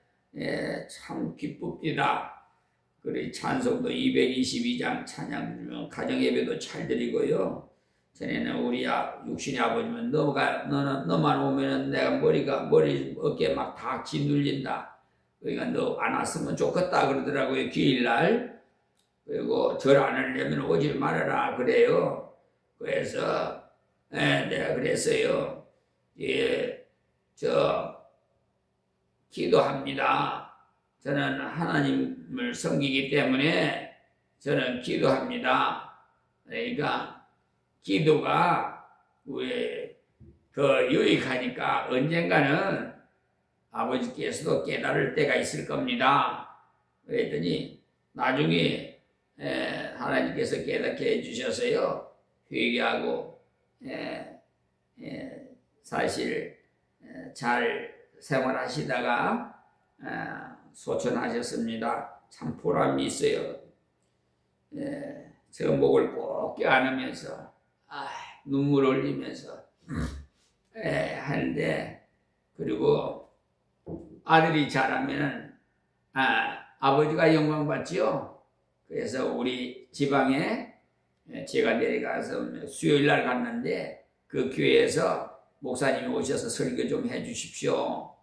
참 기쁩니다. 그리고 찬송도 222장 찬양 부르면 가정예배도 잘 드리고요. 전에는 우리 육신의 아버지면 너만 오면은 내가 머리 어깨 막 다 짓눌린다. 그러니까 너 안 왔으면 좋겠다 그러더라고요. 기일날. 그리고 절 안 하려면 오지 말아라 그래요. 그래서 내가 그랬어요. 기도합니다. 저는 하나님을 섬기기 때문에 저는 기도합니다. 그러니까 기도가 왜 더 유익하니까 언젠가는 아버지께서도 깨달을 때가 있을 겁니다. 그랬더니 나중에 하나님께서 깨닫게 해주셔서요. 회개하고 사실 잘 생활하시다가 소천하셨습니다. 참 보람이 있어요. 저 목을 꼭 껴안으면서 눈물 흘리면서 하는데, 그리고 아들이 자라면은 아버지가 영광 받지요. 그래서 우리 지방에 제가 내려가서 수요일 날 갔는데 그 교회에서 목사님이 오셔서 설교 좀 해주십시오.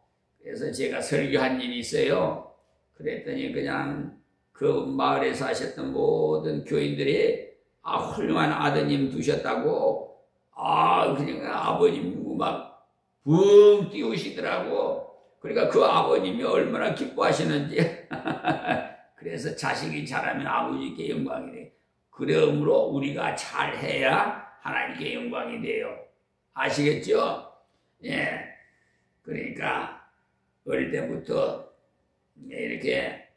그래서 제가 설교한 일이 있어요. 그랬더니 그냥 그 마을에 사셨던 모든 교인들이 훌륭한 아드님 두셨다고 그냥 아버님 막 붕 띄우시더라고. 그러니까 그 아버님이 얼마나 기뻐하시는지. 그래서 자식이 잘하면 아버지께 영광이 돼. 그러므로 우리가 잘해야 하나님께 영광이 돼요. 아시겠죠? 예. 그러니까 어릴 때부터 이렇게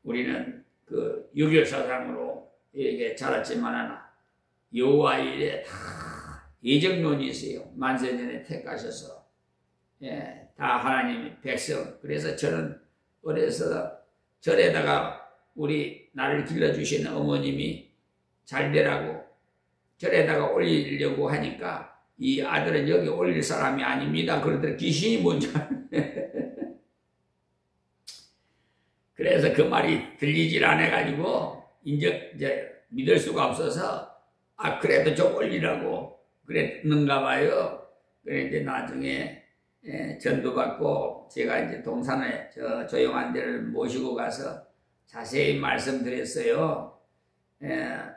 우리는 그 유교 사상으로 이렇게 자랐지만은 여호와 일에 다 예정론이 있어요. 만세전에 택하셔서 다 하나님의 백성. 그래서 저는 어려서 절에다가 우리 나를 길러주시는 어머님이 잘 되라고 절에다가 올리려고 하니까 이 아들은 여기 올릴 사람이 아닙니다. 그러더니 귀신이 뭔지 그래서 그 말이 들리질 않아가지고 이제 믿을 수가 없어서 그래도 좀 올리라고 그랬는가 봐요. 그래 이제 나중에 전도받고 제가 이제 동산에 조용한 데를 모시고 가서 자세히 말씀드렸어요.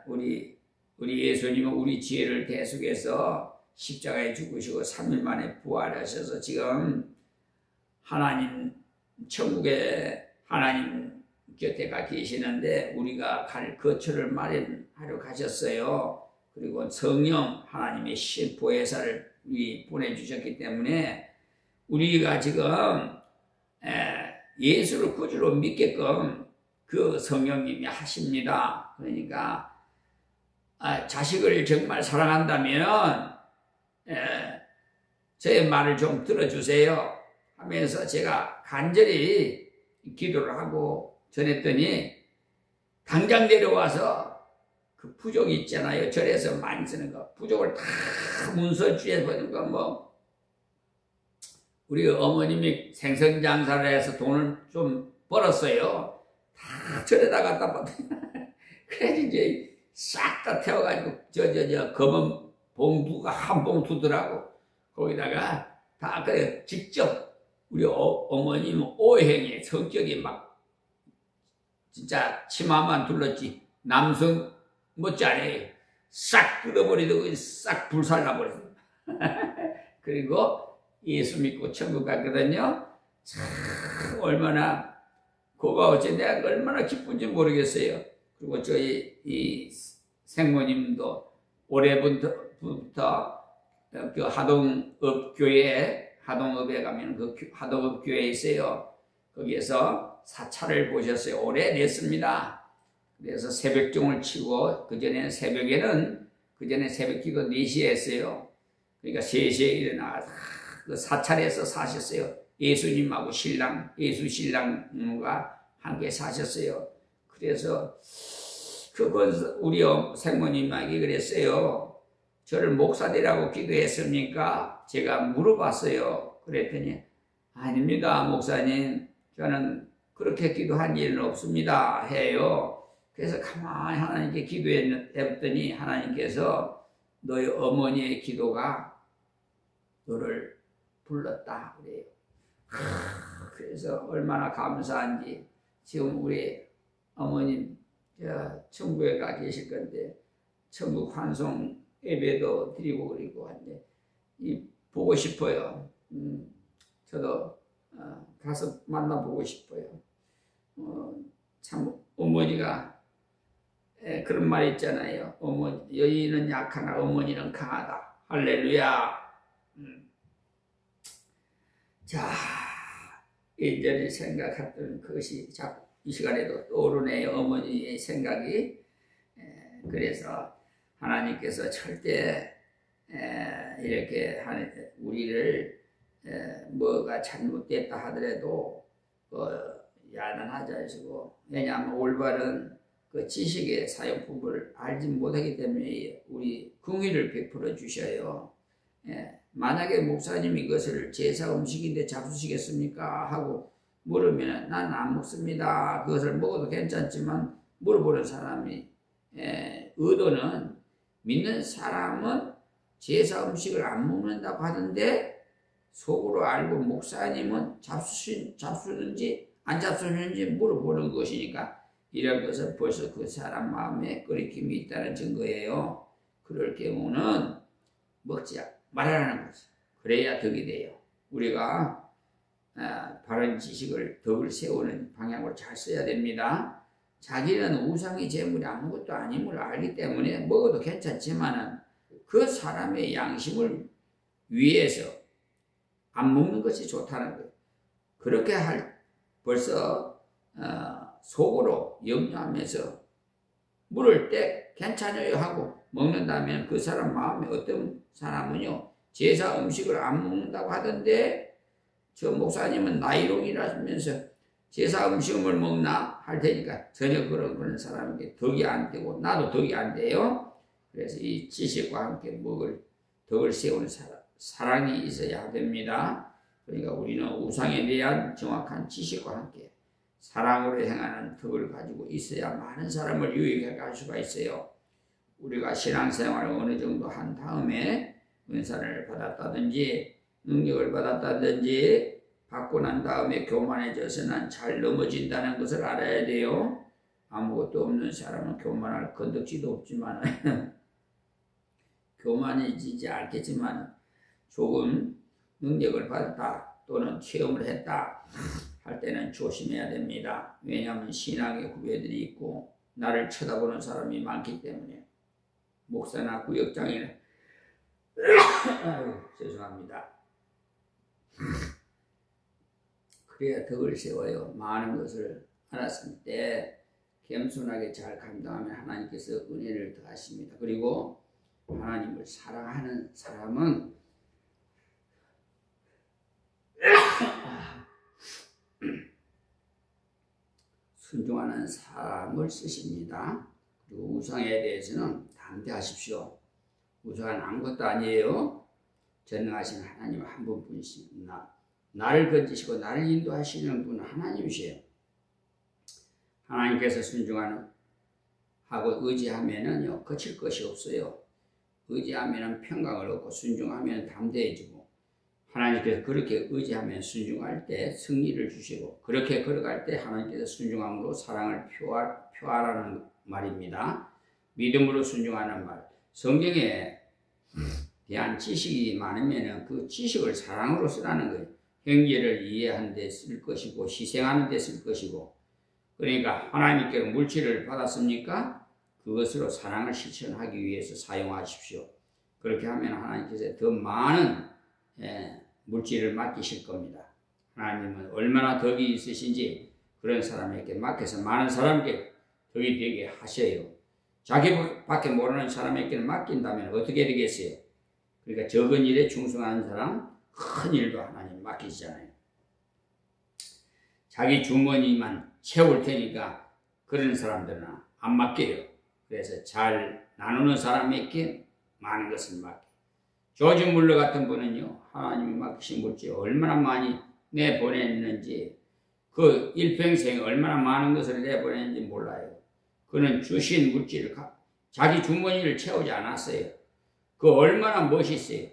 우리 예수님은 우리 죄를 대속해서 십자가에 죽으시고 3일 만에 부활하셔서 지금 하나님 천국에 하나님 곁에 가 계시는데 우리가 갈 거처를 마련하려 가셨어요. 그리고 성령 하나님의 보혜사를 보내주셨기 때문에 우리가 지금 예수를 구주로 믿게끔 그 성령님이 하십니다. 그러니까 자식을 정말 사랑한다면 저의 말을 좀 들어주세요 하면서 제가 간절히 기도를 하고 전했더니 당장 내려와서 그 부족 있잖아요. 절에서 많이 쓰는 거 부족을 다 문서주에 보는 거 뭐 우리 어머님이 생선장사를 해서 돈을 좀 벌었어요. 다 절에다 갖다 받더니 그래서 이제 싹 다 태워가지고 저 검은 봉투가 한 봉투더라고. 거기다가 다 그래 직접 우리 어머님 오행의 성격이 막 진짜 치마만 둘렀지 남성 못지않아요. 싹 끌어버리더니 싹 불살라버렸어. 그리고 예수 믿고 천국 갔거든요. 참 얼마나 고마웠지. 내가 얼마나 기쁜지 모르겠어요. 그리고 저희 이 생모님도 올해부터 그 하동읍에 가면 그 하동읍 교회에 있어요. 거기에서 사찰을 보셨어요. 오래 냈습니다. 그래서 새벽종을 치고 그전에 새벽기도 4시에 했어요. 그러니까 3시에 일어나 그 사찰에서 사셨어요. 예수님하고 예수 신랑과 함께 사셨어요. 그래서 그건 우리 생모님에게 그랬어요. 저를 목사되라고 기도했습니까? 제가 물어봤어요. 그랬더니 아닙니다, 목사님. 저는 그렇게 기도한 일은 없습니다. 해요. 그래서 가만히 하나님께 기도했더니 하나님께서 너희 어머니의 기도가 너를 불렀다 그래요. 그래서 얼마나 감사한지. 지금 우리 어머님 천국에 가 계실 건데 천국 환송 예배도 드리고 그리고 한데 보고 싶어요. 저도 가서 만나보고 싶어요. 참 어머니가 그런 말 있잖아요. 여인은 약하나 어머니는 강하다. 할렐루야. 자, 예전에 생각했던 그것이 자꾸 이 시간에도 떠오르네요. 어머니의 생각이. 그래서 하나님께서 절대 이렇게 우리를 뭐가 잘못됐다 하더라도 야단하지 않으시고, 왜냐하면 올바른 그 지식의 사용법을 알지 못하기 때문에 우리 긍휼을 베풀어 주셔요. 만약에 목사님이 이것을 제사 음식인데 잡수시겠습니까? 하고 물으면 난 안 먹습니다. 그것을 먹어도 괜찮지만 물어보는 사람이 의도는 믿는 사람은 제사 음식을 안 먹는다고 하던데 속으로 알고 목사님은 잡수는지 안 잡수는지 물어보는 것이니까 이런 것은 벌써 그 사람 마음에 꺼리낌이 있다는 증거예요. 그럴 경우는 먹지 말라는 거죠. 그래야 덕이 돼요. 우리가 바른 지식을 덕을 세우는 방향으로 잘 써야 됩니다. 자기는 우상의 재물이 아무것도 아님을 알기 때문에 먹어도 괜찮지만 그 사람의 양심을 위해서 안 먹는 것이 좋다는 거예요. 그렇게 벌써 속으로 염려하면서 물을 때 괜찮아요 하고 먹는다면 그 사람 마음에 어떤 사람은요 제사 음식을 안 먹는다고 하던데 저 목사님은 나이롱이라면서 제사 음식을 먹나 할 테니까 전혀 그런 사람에게 덕이 안 되고 나도 덕이 안 돼요. 그래서 이 지식과 함께 먹을 덕을 세우는 사랑이 있어야 됩니다. 그러니까 우리는 우상에 대한 정확한 지식과 함께 사랑으로 행하는 덕을 가지고 있어야 많은 사람을 유익하게 할 수가 있어요. 우리가 신앙생활을 어느 정도 한 다음에 은사를 받았다든지 능력을 받았다든지 받고 난 다음에 교만해져서는 잘 넘어진다는 것을 알아야 돼요. 아무것도 없는 사람은 교만할 건덕지도 없지만 교만해지지 않겠지만 조금 능력을 받았다 또는 체험을 했다 할 때는 조심해야 됩니다. 왜냐하면 신앙의 후배들이 있고 나를 쳐다보는 사람이 많기 때문에 목사나 구역장에는 죄송합니다. 그래야 덕을 세워요. 많은 것을 알았을 때 겸손하게 잘 감당하면 하나님께서 은혜를 더하십니다. 그리고 하나님을 사랑하는 사람은 순종하는 사람을 쓰십니다. 그리고 우상에 대해서는 담대하십시오. 우상은 아무것도 아니에요. 전능하신 하나님 한 분뿐이십니다. 나를 건지시고 나를 인도하시는 분은 하나님이세요. 하나님께서 순종하는 하고 의지하면은요 거칠 것이 없어요. 의지하면은 평강을 얻고 순종하면 담대해지고 하나님께서 그렇게 의지하면 순종할 때 승리를 주시고 그렇게 걸어갈 때 하나님께서 순종함으로 사랑을 표하라는 말입니다. 믿음으로 순종하는 말. 성경에 대한 지식이 많으면 그 지식을 사랑으로 쓰라는 거예요. 형제를 이해하는 데 쓸 것이고 희생하는 데 쓸 것이고 그러니까 하나님께로 물질을 받았습니까? 그것으로 사랑을 실천하기 위해서 사용하십시오. 그렇게 하면 하나님께서 더 많은 물질을 맡기실 겁니다. 하나님은 얼마나 덕이 있으신지 그런 사람에게 맡겨서 많은 사람에게 덕이 되게 하셔요. 자기밖에 모르는 사람에게는 맡긴다면 어떻게 되겠어요? 그러니까 적은 일에 충성하는 사람 큰 일도 하나님 맡기시잖아요. 자기 주머니만 채울 테니까 그런 사람들은 안 맡겨요. 그래서 잘 나누는 사람에게 많은 것을 맡겨요. 조지 물러 같은 분은요 하나님이 맡기신 물질 얼마나 많이 내보냈는지 그 일평생 얼마나 많은 것을 내보냈는지 몰라요. 그는 주신 물질을 자기 주머니를 채우지 않았어요. 그 얼마나 멋있어요.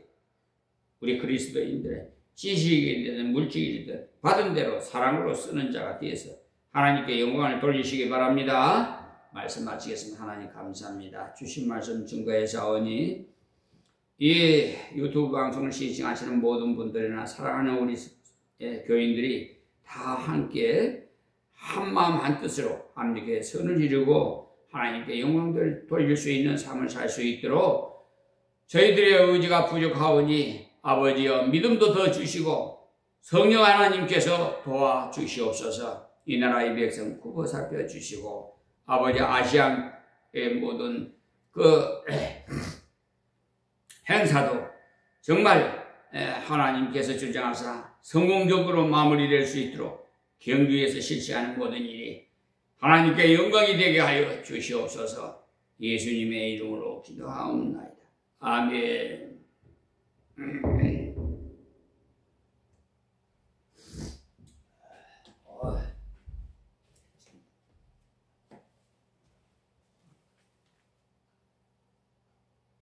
우리 그리스도인들의 지식이든 물질이든 받은 대로 사랑으로 쓰는 자가 되어서 하나님께 영광을 돌리시기 바랍니다. 말씀 마치겠습니다. 하나님 감사합니다. 주신 말씀 증거해 사오니 이 유튜브 방송을 시청하시는 모든 분들이나 사랑하는 우리 교인들이 다 함께 한마음 한뜻으로 함께 선을 이루고 하나님께 영광을 돌릴 수 있는 삶을 살 수 있도록 저희들의 의지가 부족하오니 아버지여 믿음도 더 주시고 성령 하나님께서 도와주시옵소서. 이 나라의 백성 굽어 살펴 주시고 아버지 아시안의 모든 그 행사도 정말 하나님께서 주장하사 성공적으로 마무리될 수 있도록 경주에서 실시하는 모든 일이 하나님께 영광이 되게 하여 주시옵소서. 예수님의 이름으로 기도하옵나이다. 아멘.